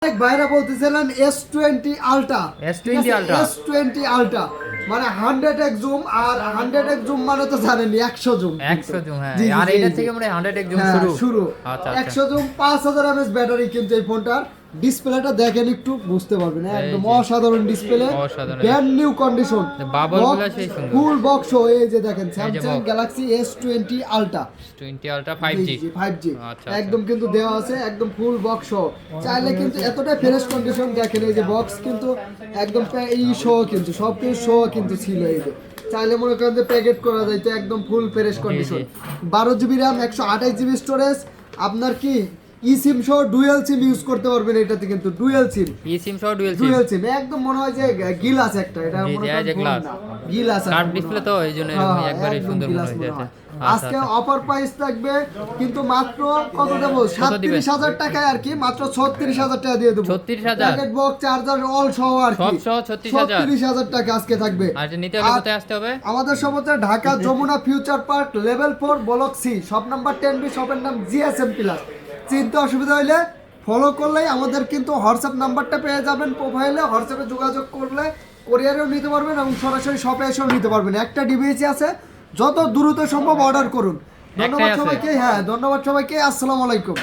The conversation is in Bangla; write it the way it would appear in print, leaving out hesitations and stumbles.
এক ভাইরা বলতেছিলেন S20 আলট্রা S20 আলট্রা মানে 100x জুম আর 100x জুম মানে তো জানেনই 100 জুম 100 জুম হ্যাঁ আর এটা থেকে মানে 100x জুম শুরু আচ্ছা 100 জুম 5000 mAh ব্যাটারি কিন্তু এই ফোনটার ডিসপ্লেটা দেখেন একটু বুঝতে পারবেন একদম অসাধারণ ডিসপ্লে ব্র্যান্ড নিউ কন্ডিশন বাবলগুলো সেই সুন্দর ফুল বক্স এই যে দেখেন Samsung Galaxy S20 Ultra 20 Ultra 5G একদম কিন্তু দেওয়া আছে একদম ফুল বক্স চাইলে কিন্তু এতটা ফ্রেশ কন্ডিশন দেখেন এই যে বক্স কিন্তু একদম এই শো কিন্তু সবকিছু শো কিন্তু ছিল এই যে চাইলে মনে করেন যে প্যাকেট করা যায় তো একদম full fresh condition 12GB RAM 128GB storage আপনার কি eSIM সহ ডুয়াল সিম ইউজ করতে পারবেন এটাতে কিন্তু ডুয়াল সিম eSIM সহ ডুয়াল সিম একদম মনে হয় যে গিলাস একটা এটা মনে হয় গিলাস কার্ড ডিসপ্লে তো এইজন্য এরকম একবারে সুন্দর মনে হইছে আজকে অফার প্রাইস থাকবে কিন্তু মাত্র কত দেব 37000 টাকায় আর কি মাত্র 36000 টাকা দিয়ে দেব 36000 প্যাকেট বক্স চার্জার অল সহ আর কি সব সহ 36000 টাকা আজকে থাকবে আর নিতে হলে কোথায় আসতে হবে আমাদের সব হচ্ছে Dhaka Jamuna future park level 4 block C shop number 10B শপের নাম জিএসএম প্লাস চিনতে অসুবিধা হইলে ফলো করলেই আমাদের কিন্তু হোয়াটসঅ্যাপ নাম্বারটা পেয়ে যাবেন প্রোফাইলে হোয়াটসঅ্যাপে যোগাযোগ করলে কোরিয়ারেও নিতে পারবেন এবং সরাসরি শপে এসেও নিতে পারবেন একটা ডিভাইসই আছে যত দ্রুত সম্ভব অর্ডার করুন ধন্যবাদ সবাইকে আসসালামু আলাইকুম।